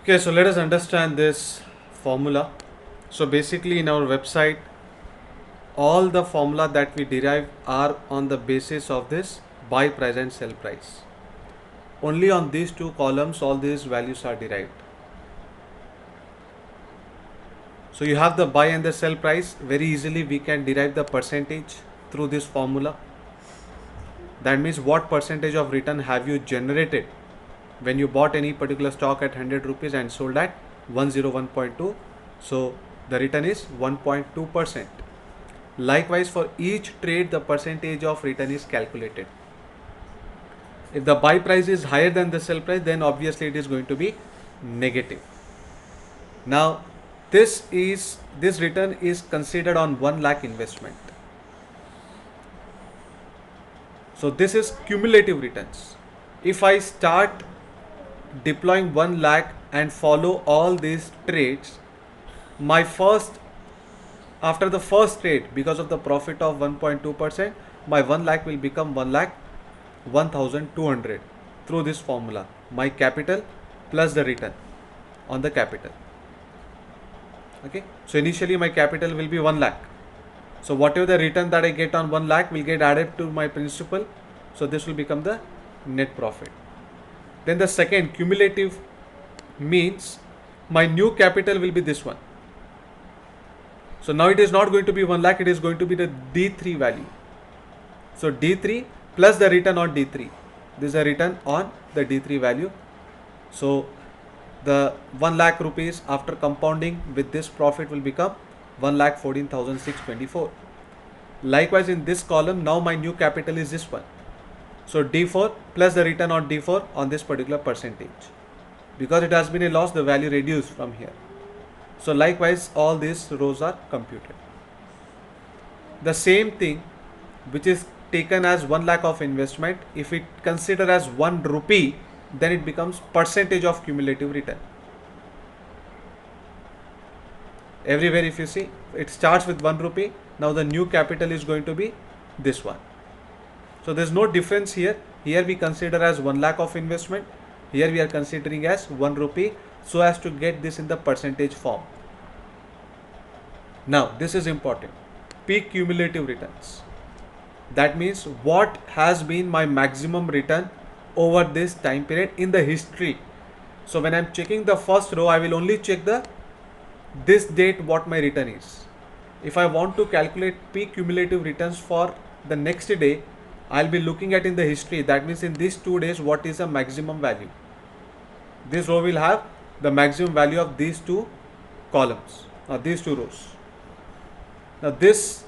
Okay, so let us understand this formula. So basically in our website, all the formula that we derive are on the basis of this buy price and sell price. Only on these two columns all these values are derived. So you have the buy and the sell price. Very easily we can derive the percentage through this formula. That means what percentage of return have you generated when you bought any particular stock at 100 rupees and sold at 101.2. So the return is 1.2%. Likewise, for each trade the percentage of return is calculated. If the buy price is higher than the sell price, then obviously it is going to be negative. Now this return is considered on 1 lakh investment. So this is cumulative returns. If I start deploying 1 lakh and follow all these trades, my first after the first trade, because of the profit of 1.2%, my 1 lakh will become 1 lakh 1200 through this formula. My capital plus the return on the capital. Okay, so initially my capital will be 1 lakh. So whatever the return that I get on 1 lakh will get added to my principal. So this will become the net profit. Then the second cumulative means my new capital will be this one. So now it is not going to be 1 lakh, it is going to be the D3 value. So D3 plus the return on D3. This is a return on the D3 value. So the 1 lakh rupees after compounding with this profit will become 1,14,624. Likewise in this column, now my new capital is this one. So D4 plus the return on D4 on this particular percentage. Because it has been a loss, the value reduced from here. So likewise all these rows are computed. The same thing which is taken as 1 lakh of investment, if it consider as 1 rupee, then it becomes percentage of cumulative return. Everywhere if you see, it starts with 1 rupee. Now the new capital is going to be this one. So there is no difference here. Here we consider as 1 lakh of investment. Here we are considering as 1 rupee, so as to get this in the percentage form. Now this is important. Peak cumulative returns. That means what has been my maximum return over this time period in the history. So when I am checking the first row, I will only check this date what my return is. If I want to calculate peak cumulative returns for the next day, I'll be looking at in the history. That means in these 2 days what is the maximum value. This row will have the maximum value of these two columns or these two rows. Now this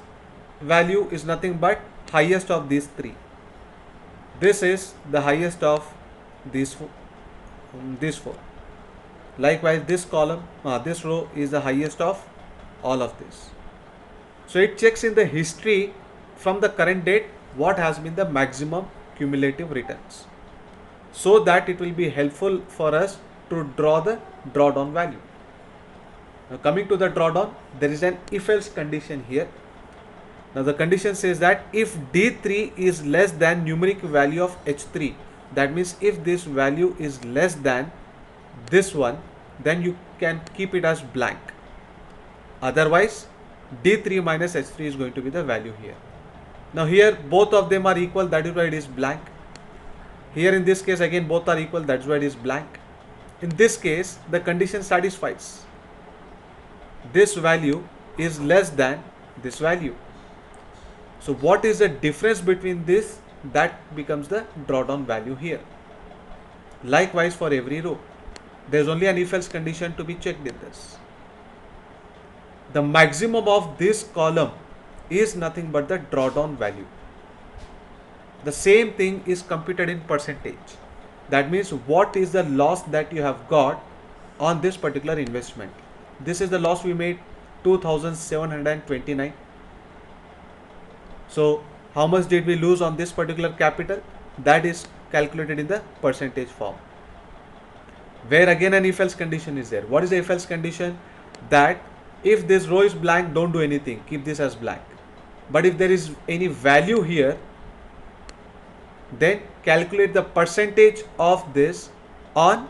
value is nothing but highest of these three. This is the highest of these four. Likewise this column, this row is the highest of all of this. So it checks in the history from the current date what has been the maximum cumulative returns, so that it will be helpful for us to draw the drawdown value. Now coming to the drawdown, there is an if else condition here. Now the condition says that if D3 is less than numeric value of H3, that means if this value is less than this one, then you can keep it as blank. Otherwise D3 minus H3 is going to be the value here. Now here both of them are equal, that is why it is blank. Here in this case again both are equal, that's why it is blank. In this case the condition satisfies. This value is less than this value. So what is the difference between this? That becomes the drawdown value here. Likewise for every row, there is only an if else condition to be checked in this. The maximum of this column is nothing but the drawdown value. The same thing is computed in percentage. That means what is the loss that you have got on this particular investment. This is the loss we made, 2,729. So how much did we lose on this particular capital? That is calculated in the percentage form, where again an if else condition is there. What is the if else condition? That if this row is blank, don't do anything, keep this as blank. But if there is any value here, then calculate the percentage of this on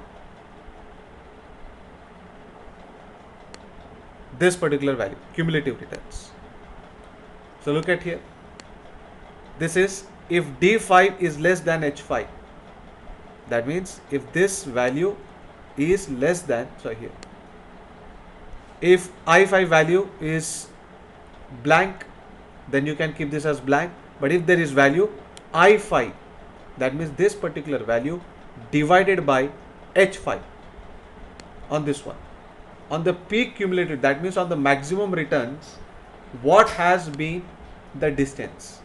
this particular value, cumulative returns. So look at here. This is if D5 is less than H5. That means if this value is less than, so here, if I5 value is blank, then you can keep this as blank. But if there is value I5, that means this particular value divided by H5 on this one. On the peak cumulative, that means on the maximum returns, what has been the distance?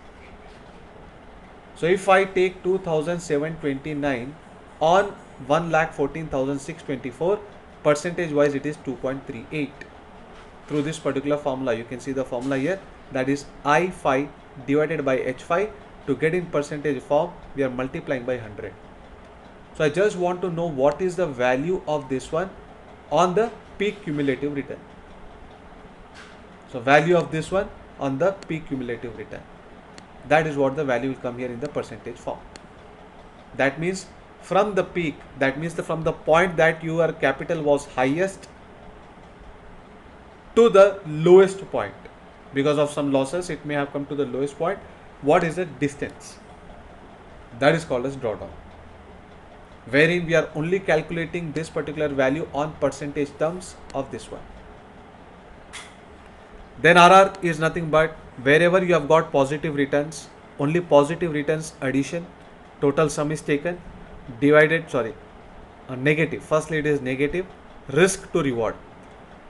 So if I take 2729 on 1,14,624, percentage wise it is 2.38. Through this particular formula, you can see the formula here, that is I5 divided by H5. To get in percentage form, we are multiplying by 100. So I just want to know what is the value of this one on the peak cumulative return. So value of this one on the peak cumulative return. That is what the value will come here in the percentage form. That means from the peak, that means from the point that your capital was highest to the lowest point. Because of some losses, it may have come to the lowest point. What is the distance? That is called as drawdown, wherein we are only calculating this particular value on percentage terms of this one. Then RR is nothing but wherever you have got positive returns, only positive returns addition, total sum is taken, divided, negative. Firstly, it is negative, risk to reward.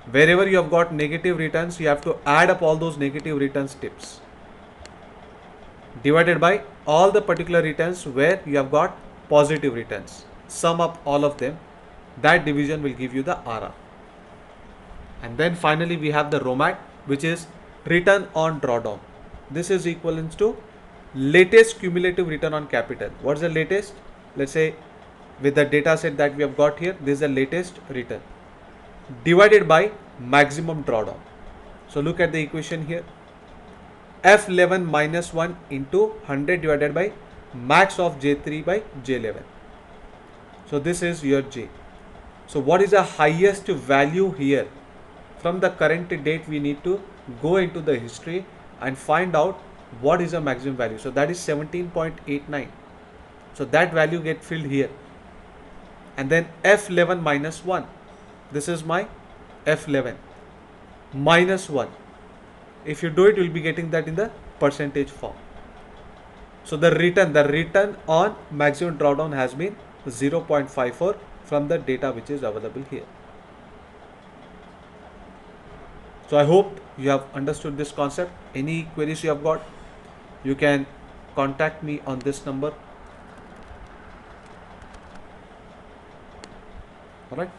Wherever you have got negative returns, you have to add up all those negative returns tips, divided by all the particular returns where you have got positive returns. Sum up all of them. That division will give you the RR. And then finally we have the ROMAT, which is return on drawdown. This is equivalent to latest cumulative return on capital. What is the latest? Let's say with the data set that we have got here, this is the latest return divided by maximum drawdown. So look at the equation here. F11 minus 1 into 100 divided by max of J3 by J11. So this is your J. So what is the highest value here? From the current date, we need to go into the history and find out what is the maximum value. So that is 17.89. So that value get filled here. And then F11 minus 1. This is my F11 minus 1. If you do it, you will be getting that in the percentage form. So the return on maximum drawdown has been 0.54 from the data which is available here. So I hope you have understood this concept. Any queries you have got, you can contact me on this number. All right.